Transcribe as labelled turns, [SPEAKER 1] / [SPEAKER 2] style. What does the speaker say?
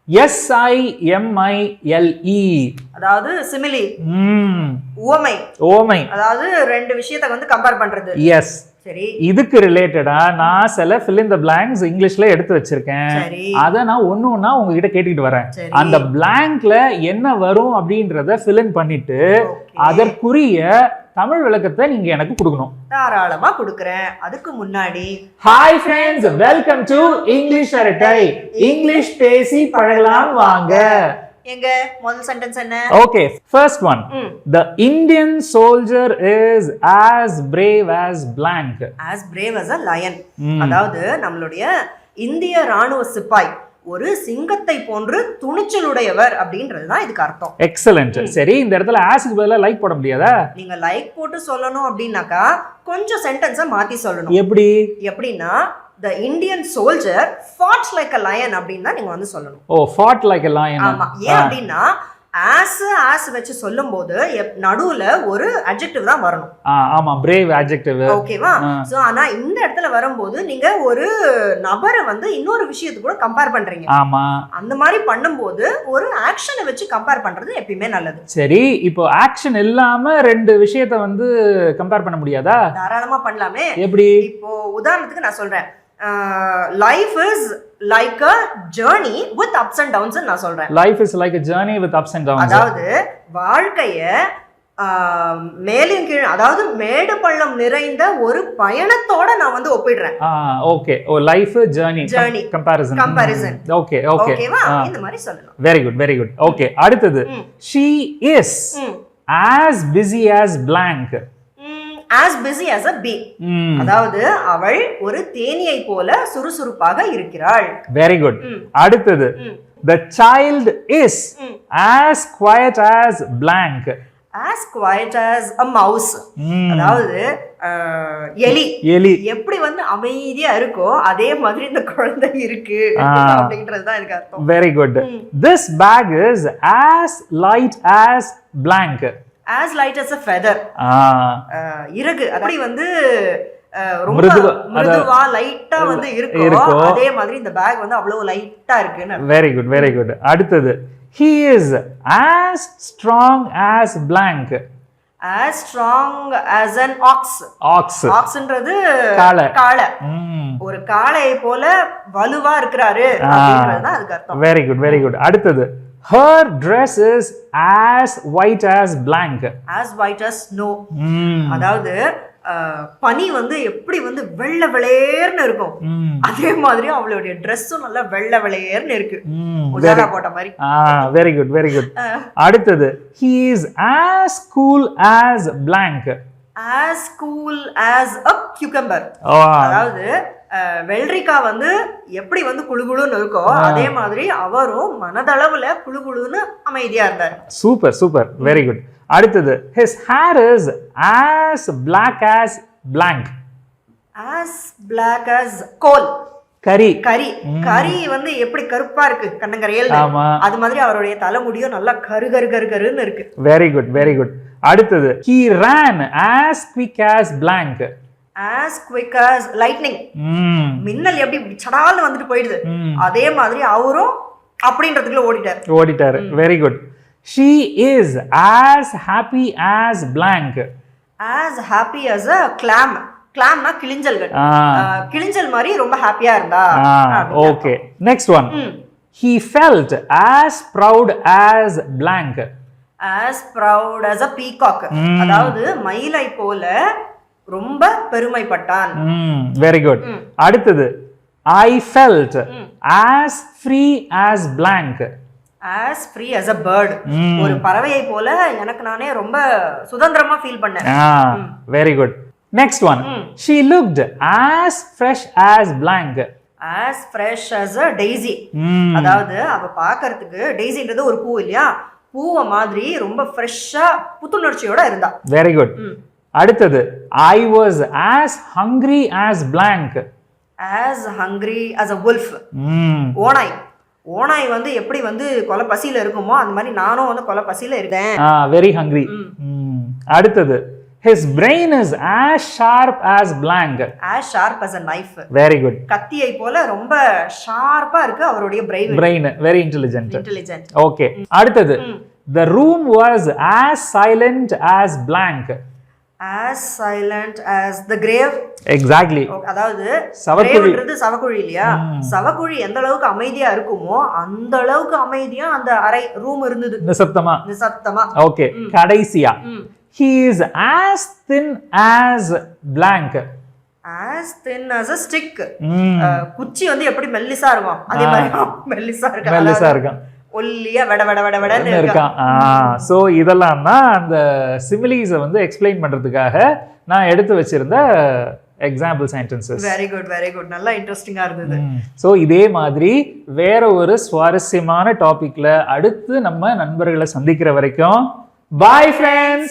[SPEAKER 1] SIMILE.
[SPEAKER 2] அதாவது சிமிலி, உவமை.
[SPEAKER 1] ஓமை.
[SPEAKER 2] அதாவது ரெண்டு விஷயத்தை வந்து கம்பேர் பண்றது.
[SPEAKER 1] எஸ்.
[SPEAKER 2] சரி,
[SPEAKER 1] இதுக்கு ரிலேட்டடா நான் சில fill in the blanks இங்கிலீஷ்ல எடுத்து வச்சிருக்கேன்.
[SPEAKER 2] சரி,
[SPEAKER 1] அத நான் ஒண்ணா உங்ககிட்ட கேட்டுக்கிட்டு வரேன்.
[SPEAKER 2] சரி.
[SPEAKER 1] அந்த blankல என்ன வரும் அப்படின்றத fill in பண்ணிட்டு
[SPEAKER 2] Okay.
[SPEAKER 1] அதற்குரிய தமிழ் விளக்கத்தை நீங்க எனக்கு கொடுக்கணும்.
[SPEAKER 2] தாராளமா கொடுக்கறேன். அதுக்கு முன்னாடி
[SPEAKER 1] hi friends, welcome to English அரட்டை. இங்கிலீஷ் பேசி பழகலாம் வாங்க.
[SPEAKER 2] எங்க முதல் சென்டென்ஸ் என்ன?
[SPEAKER 1] Okay, first one. The Indian soldier is as brave as blank.
[SPEAKER 2] As brave as a lion. அதாவது நம்மளுடைய இந்திய ராணுவ சிப்பாய் ஒரு சிங்கத்தை போன்று துணிச்சலுடையவர் அப்படின்றதுதான் இதுக்கு அர்த்தம்.
[SPEAKER 1] எக்ஸலென்ட். சரி, இந்த இடத்துல ஆஸ்க்கு பதிலா லைக் போட முடியாதா?
[SPEAKER 2] நீங்க லைக் போட்டு சொல்லணும் அப்படின்னாக்கா கொஞ்சம் சென்டென்ஸை மாத்தி சொல்லணும். எப்படின்னா the Indian soldier fought like a lion அப்படின்னு தான் நீங்க வந்து சொல்லணும்.
[SPEAKER 1] ஓ, fought like a lion.
[SPEAKER 2] ஆமா. ஏன் அப்படின்னா as வச்சு சொல்லும்போது நடுவுல ஒரு adjective தான் வரணும்.
[SPEAKER 1] ஆமா, brave adjective.
[SPEAKER 2] ஓகேவா? சோ ஆனா இந்த இடத்துல வரும்போது நீங்க ஒரு நபரை வந்து இன்னொரு விஷயத்துக்கு கூட கம்பேர் பண்றீங்க.
[SPEAKER 1] ஆமா. அந்த
[SPEAKER 2] மாதிரி பண்ணும்போது ஒரு ஆக்ஷனை வச்சு கம்பேர் பண்றது எப்பயுமே நல்லது.
[SPEAKER 1] சரி, இப்போ ஆக்ஷன் இல்லாம ரெண்டு விஷயத்தை வந்து கம்பேர் பண்ண முடியாதா?
[SPEAKER 2] தாராளமா பண்ணலாமே.
[SPEAKER 1] எப்படி?
[SPEAKER 2] இப்போ உதாரணத்துக்கு நான் சொல்றேன், life is like a journey with ups and downs நான் சொல்றேன்.
[SPEAKER 1] Life is like a journey with ups and downs.
[SPEAKER 2] அதாவது வாழ்க்கைய மேலும் கீழ, அதாவது மேடு பள்ளம் நிறைந்த ஒரு பயணத்தோட நான் வந்து ஒப்பிடுறேன்.
[SPEAKER 1] ஓகே. ஓ, லைஃப் ஜர்னி கம்பேரிசன்.
[SPEAKER 2] ஓகேவா? இந்த மாதிரி சொல்லலாம்.
[SPEAKER 1] Very good. ஓகே, அடுத்தது she is as busy as blank.
[SPEAKER 2] as busy as a bee. அதாவது அவள் ஒரு தேனியை போல சுறுசுறுப்பாக இருக்கிறாள்.
[SPEAKER 1] Very good. அடுத்தது the child is as quiet as blank.
[SPEAKER 2] as quiet as a mouse. அதாவது எலி எப்படி வந்து அமைதியா இருக்கோ அதே மாதிரி இந்த குழந்தை இருக்கு அப்படின்றது தான் எனக்கு அர்த்தம்.
[SPEAKER 1] Very good. this bag is as light as blank.
[SPEAKER 2] as light as a feather. இறகு அப்படி வந்து ரொம்ப மிருதுவா லைட்டா வந்து இருக்கும். அதே மாதிரி இந்த பேக் வந்து அவ்வளவு லைட்டா இருக்குன்னு.
[SPEAKER 1] Very good. அடுத்தது he is as strong as blank.
[SPEAKER 2] as strong as an ox. oxன்றது காளை. ஒரு காளையை போல வலுவா இருக்கிறாரு அப்படின்றது தான் அதுக்கு அர்த்தம்.
[SPEAKER 1] Very good. அடுத்தது her dress is as white as blank.
[SPEAKER 2] as white as snow. அதாவது பனி வந்து எப்படி வந்து வெள்ளை வெளேர்னு இருக்கும் அதே மாதிரி அவளுடைய ட்ரெஸ்ஸும் நல்லா வெள்ளை வெளேர்னு இருக்கு. உஜாலா போட்ட மாதிரி.
[SPEAKER 1] Very good. அடுத்தது he is as cool as blank.
[SPEAKER 2] as cool as a cucumber. அதாவது வெள்ளரிக்காய் வந்து எப்படி வந்து குளுகுளுன்னு இருக்கோ அதே மாதிரி அவரும் மனதளவுல குளுகுளுன்னு அமைதியா இருந்தார்.
[SPEAKER 1] சூப்பர். Very good. அடுத்தது his hair is as black as blank.
[SPEAKER 2] as black as coal.
[SPEAKER 1] கரி
[SPEAKER 2] வந்து எப்படி கருப்பா இருக்கு கண்ணங்கரையில், அது மாதிரி அவருடைய தலைமுடியும் நல்லா கருன்னு இருக்கு.
[SPEAKER 1] Very good. அடுத்தது he ran as quick as blank.
[SPEAKER 2] as quick as lightning. மின்னல் எப்படி சடால்னு வந்துட்டு போயிடுது அதே மாதிரி அவரும் அப்படின்றதுக்குள்ள ஓடிட்டார்.
[SPEAKER 1] Very good. she is as happy as blank.
[SPEAKER 2] as happy as a clam. கிளாம்னா கிளிஞ்சல்கள். கிளிஞ்சல் மாதிரி ரொம்ப ஹாப்பியா இருந்தா.
[SPEAKER 1] Okay, next one. he felt as proud as blank.
[SPEAKER 2] as proud as a peacock. அதாவது மயிலை போல ரொம்ப பெருமைப்பட்டான்.
[SPEAKER 1] Very good. அடுத்தது I felt as free as blank.
[SPEAKER 2] as free as a bird. ஒரு பறவையை போல எனக்கு நானே ரொம்ப சுதந்திரமா ஃபீல் பண்ணேன்.
[SPEAKER 1] Very good. Next one. she looked as fresh as blank.
[SPEAKER 2] as fresh as a daisy. அதாவது அவ பார்க்கிறதுக்கு டெய்ஸின்றது ஒரு பூ இல்லையா, பூவை மாதிரி ரொம்ப ஃப்ரெஷ்ஷா புத்துணர்ச்சியோட இருந்தா.
[SPEAKER 1] Very good. அடுத்தது I was as hungry as blank.
[SPEAKER 2] as hungry as a wolf. ஓனாய் வந்து எப்படி வந்து கொலை பசியில இருக்குமோ அந்த மாதிரி நானும் வந்து கொலை பசியில இருக்கேன்.
[SPEAKER 1] Very hungry. அடுத்தது His brain is as sharp as blank.
[SPEAKER 2] as sharp as a knife.
[SPEAKER 1] Very good.
[SPEAKER 2] கத்தியை போல ரொம்ப ஷார்ப்பா இருக்கு அவருடைய
[SPEAKER 1] Brain, very intelligent.
[SPEAKER 2] Intelligent.
[SPEAKER 1] Okay. அடுத்தது. The room was as silent as blank.
[SPEAKER 2] as silent as the grave.
[SPEAKER 1] Exactly.
[SPEAKER 2] அதாவது
[SPEAKER 1] சவக்குழி.
[SPEAKER 2] graveன்றது சவக்குழி இல்லையா? சவக்குழி எந்த அளவுக்கு அமைதியா இருக்குமோ அந்த அளவுக்கு அமைதியா அந்த அறை ரூம் இருந்தது. நிசப்தமா.
[SPEAKER 1] Okay. கடைசியா. He is as thin as blank.
[SPEAKER 2] as thin as a stick. குச்சி வந்து எப்படி மெல்லிசா இருக்கும் அதே மாதிரி மெல்லிசா
[SPEAKER 1] இருக்கான்.
[SPEAKER 2] ஒல்லியா வட வட வட வடன்னு
[SPEAKER 1] இருக்கான். சோ இதெல்லாம் தான் அந்த சிமிலிஸை வந்து எக்ஸ்பிளைன் பண்றதுக்காக நான் எடுத்து வச்சிருந்த எக்ஸாம்பிள் சென்டென்சஸ்.
[SPEAKER 2] வெரி குட் நல்லா இன்ட்ரெஸ்டிங்கா இருந்தது.
[SPEAKER 1] சோ இதே மாதிரி வேற ஒரு சுவாரஸ்யமான டாபிக்ல அடுத்து நம்ம நண்பர்களை சந்திக்கிற வரைக்கும் bye friends.